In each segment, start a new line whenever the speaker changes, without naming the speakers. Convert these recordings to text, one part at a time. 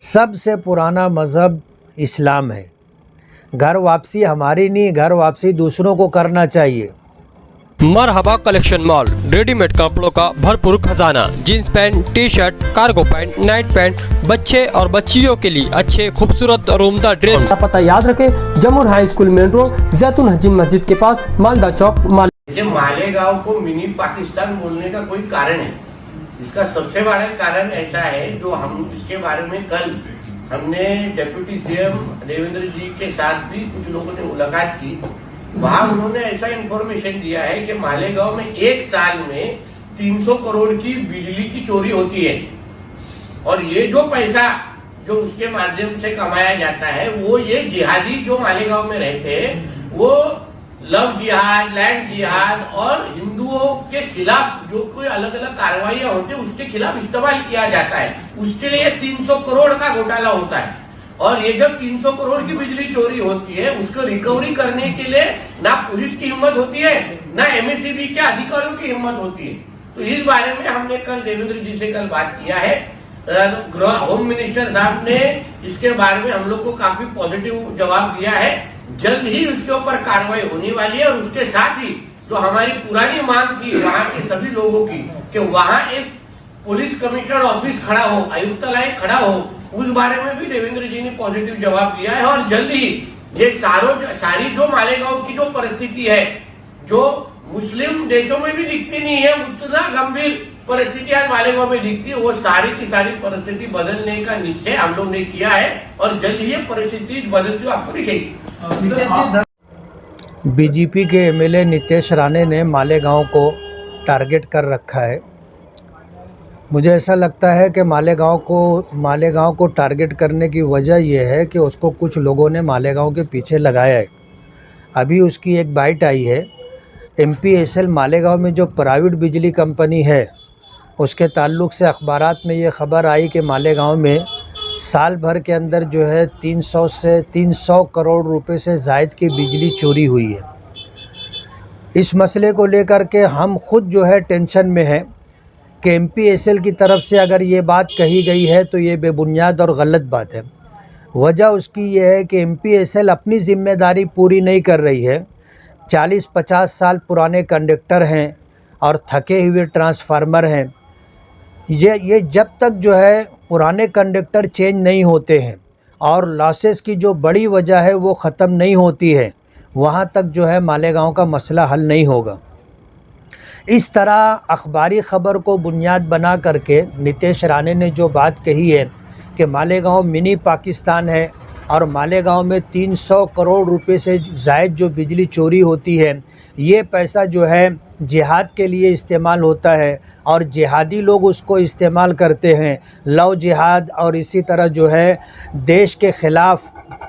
सबसे पुराना मज़हब इस्लाम है। घर वापसी हमारी नहीं, घर वापसी दूसरों को करना चाहिए।
मरहबा कलेक्शन मॉल, रेडीमेड कपड़ों का भरपूर खजाना। Jeans pant, T shirt, cargo pant, night pant, बच्चे और बच्चियों के लिए अच्छे खूबसूरत और उम्दा ड्रेस।
पता याद रखें, जमुर हाई स्कूल मेन रोड, जैतून हजीन मस्जिद के पास, मालदा चौक,
मालेगांव को मिनी पाकिस्तान बोलने का कोई कारण है। इसका सबसे बड़ा कारण ऐसा है, जो हम इसके बारे में कल हमने डिप्टी सीएम देवेंद्र जी के साथ भी कुछ लोगों ने मुलाकात की। वहां उन्होंने ऐसा इंफॉर्मेशन दिया है कि मालेगांव में एक साल में 300 करोड़ की बिजली की चोरी होती है, और ये जो पैसा जो उसके माध्यम से कमाया जाता है, वो ये जिहादी जो मालेगांव में रहते हैं, वो लव जिहाद, लैंड जिहाद और हिंदुओं के खिलाफ जो कोई अलग अलग कार्रवाइयां होती है, उसके खिलाफ इस्तेमाल किया जाता है। उसके लिए 300 करोड़ का घोटाला होता है। और ये जब 300 करोड़ की बिजली चोरी होती है, उसको रिकवरी करने के लिए ना पुलिस की हिम्मत होती है, ना एमएससीबी के अधिकारियों की हिम्मत होती है। तो इस बारे में हमने कल देवेंद्र जी से कल बात किया है। होम मिनिस्टर साहब ने इसके बारे में हम लोग को काफी पॉजिटिव जवाब दिया है। जल्द ही उसके ऊपर कार्रवाई होने वाली है, और उसके साथ ही जो हमारी पुरानी मांग थी वहां के सभी लोगों की, कि वहां एक पुलिस कमिश्नर ऑफिस खड़ा हो, आयुक्तालय खड़ा हो, उस बारे में भी देवेंद्र जी ने पॉजिटिव जवाब दिया है। और जल्द ही ये सारी जो मालेगांव की जो परिस्थिति है, जो मुस्लिम देशों में भी दिखती नहीं है, उतना गंभीर परिस्थिति आज मालेगांव में दिखती है, वो सारी की सारी परिस्थिति बदलने का निश्चय हम लोग ने किया है, और जल्द ही ये परिस्थिति बदलती हुई आपको दिखेगी।
बीजेपी के एमएलए नितेश राणे ने मालेगांव को टारगेट कर रखा है। मुझे ऐसा लगता है कि मालेगांव को टारगेट करने की वजह यह है कि उसको कुछ लोगों ने मालेगांव के पीछे लगाया है। अभी उसकी एक बाइट आई है। एमपीएसएल मालेगांव में जो प्राइवेट बिजली कंपनी है, उसके ताल्लुक़ से अखबारात में ये ख़बर आई कि मालेगांव में साल भर के अंदर जो है 300 करोड़ रुपए से ज़ायद की बिजली चोरी हुई है। इस मसले को लेकर के हम खुद जो है टेंशन में हैं कि एमपीएसएल की तरफ से अगर ये बात कही गई है तो ये बेबुनियाद और गलत बात है। वजह उसकी ये है कि एमपीएसएल अपनी ज़िम्मेदारी पूरी नहीं कर रही है। 40-50 साल पुराने कंडक्टर हैं और थके हुए ट्रांसफार्मर हैं। ये जब तक जो है पुराने कंडक्टर चेंज नहीं होते हैं और लॉसेस की जो बड़ी वजह है वो ख़त्म नहीं होती है, वहाँ तक जो है मालेगांव का मसला हल नहीं होगा। इस तरह अखबारी ख़बर को बुनियाद बना करके नितेश राणे ने जो बात कही है कि मालेगांव मिनी पाकिस्तान है और मालेगांव में 300 करोड़ रुपए से ज़ायद जो बिजली चोरी होती है, ये पैसा जो है जिहाद के लिए इस्तेमाल होता है और जिहादी लोग उसको इस्तेमाल करते हैं। लव जिहाद और इसी तरह जो है देश के ख़िलाफ़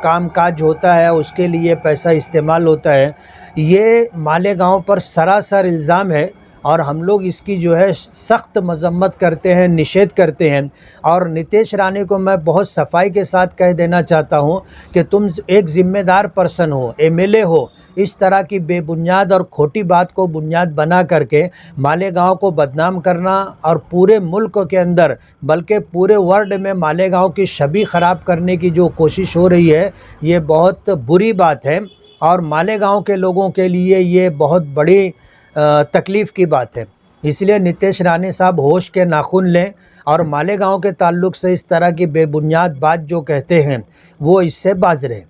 कामकाज होता है, उसके लिए पैसा इस्तेमाल होता है। ये मालेगांव पर सरासर इल्ज़ाम है और हम लोग इसकी जो है सख्त मजम्मत करते हैं, निषेध करते हैं। और नितेश राणे को मैं बहुत सफाई के साथ कह देना चाहता हूं कि तुम एक ज़िम्मेदार पर्सन हो, एमएलए हो। इस तरह की बेबुनियाद और खोटी बात को बुनियाद बना करके मालेगांव को बदनाम करना और पूरे मुल्क के अंदर बल्कि पूरे वर्ल्ड में मालेगांव की छवि ख़राब करने की जो कोशिश हो रही है, ये बहुत बुरी बात है और मालेगांव के लोगों के लिए ये बहुत बड़ी तकलीफ़ की बात है। इसलिए नितेश राणे साहब होश के नाखून लें और मालेगांव के ताल्लुक़ से इस तरह की बेबुनियाद बात जो कहते हैं वो इससे बाज रहें।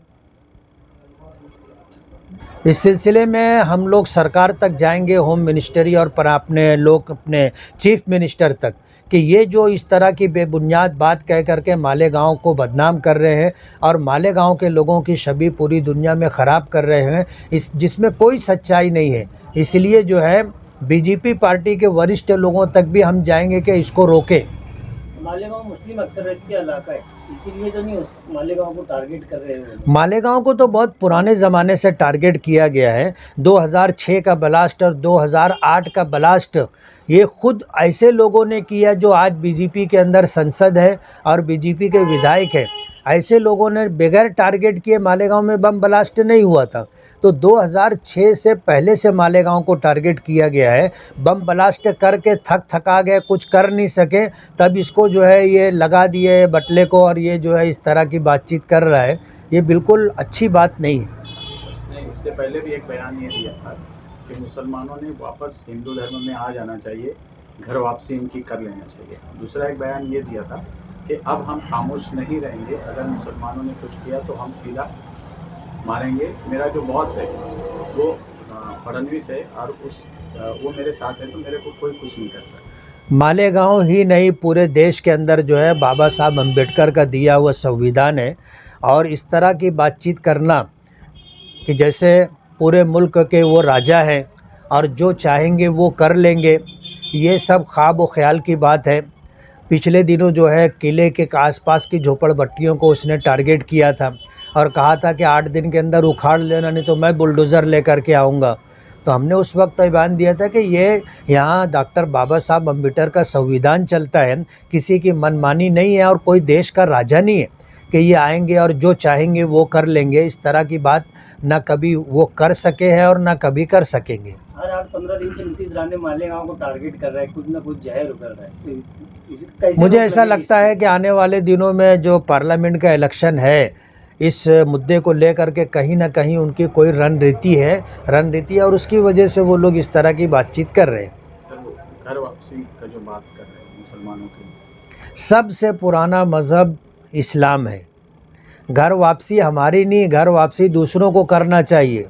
इस सिलसिले में हम लोग सरकार तक जाएंगे, होम मिनिस्ट्री और अपने चीफ मिनिस्टर तक, कि ये जो इस तरह की बेबुनियाद बात कह करके मालेगांव को बदनाम कर रहे हैं और मालेगांव के लोगों की छवि पूरी दुनिया में ख़राब कर रहे हैं, जिसमें कोई सच्चाई नहीं है। इसलिए जो है बीजेपी पार्टी के वरिष्ठ लोगों तक भी हम जाएंगे कि इसको रोकें।
मालेगांव मुस्लिम अक्सरियत का इलाका है, इसीलिए तो नहीं मालेगांव को टारगेट कर रहे हो।
मालेगांव को तो बहुत पुराने ज़माने से टारगेट किया गया है। 2006 का ब्लास्ट और 2008 का ब्लास्ट ये खुद ऐसे लोगों ने किया जो आज बीजेपी के अंदर संसद है और बीजेपी के विधायक है। ऐसे लोगों ने बगैर टारगेट किए मालेगांव में बम ब्लास्ट नहीं हुआ था। तो 2006 से पहले से मालेगांव को टारगेट किया गया है। बम ब्लास्ट करके थका गए, कुछ कर नहीं सके, तब इसको जो है ये लगा दिए बटले को, और ये जो है इस तरह की बातचीत कर रहा है। ये बिल्कुल अच्छी बात नहीं है।
उसने इससे पहले भी एक बयान ये दिया था कि मुसलमानों ने वापस हिंदू धर्म में आ जाना चाहिए, घर वापसी इनकी कर लेना चाहिए। दूसरा एक बयान ये दिया था कि अब हम खामोश नहीं रहेंगे, अगर मुसलमानों ने कुछ किया तो हम सीधा मारेंगे। मेरा जो बॉस है वो फडणवीस है और वो मेरे साथ है, तो मेरे को कोई कुछ नहीं कर सकता।
मालेगांव ही नहीं, पूरे देश के अंदर जो है बाबा साहब अम्बेडकर का दिया हुआ संविधान है, और इस तरह की बातचीत करना कि जैसे पूरे मुल्क के वो राजा हैं और जो चाहेंगे वो कर लेंगे, ये सब ख्वाब व ख्याल की बात है। पिछले दिनों जो है किले के आसपास की झोपड़पट्टियों को उसने टारगेट किया था और कहा था कि 8 दिन के अंदर उखाड़ लेना, नहीं तो मैं बुलडोज़र लेकर के आऊँगा। तो हमने उस वक्त बयान दिया था कि ये यहाँ डॉक्टर बाबा साहब अम्बेडकर का संविधान चलता है, किसी की मनमानी नहीं है, और कोई देश का राजा नहीं है कि ये आएंगे और जो चाहेंगे वो कर लेंगे। इस तरह की बात ना कभी वो कर सके हैं और ना कभी कर सकेंगे।
हर 8-15 दिन के नीतीश राणे मालेगांव को टारगेट कर रहा है, कुछ ना कुछ जहर उगल रहा है। तो कैसे
मुझे ऐसा लगता है कि आने वाले दिनों में जो पार्लियामेंट का इलेक्शन है, इस मुद्दे को लेकर के कहीं ना कहीं उनकी कोई रणनीति है, और उसकी वजह से वो लोग इस तरह की बातचीत कर रहे हैं।
सर वो घर वापसी का जो बात कर रहे हैं मुसलमानों की,
सबसे पुराना मज़हब इस्लाम है। घर वापसी हमारी नहीं, घर वापसी दूसरों को करना चाहिए।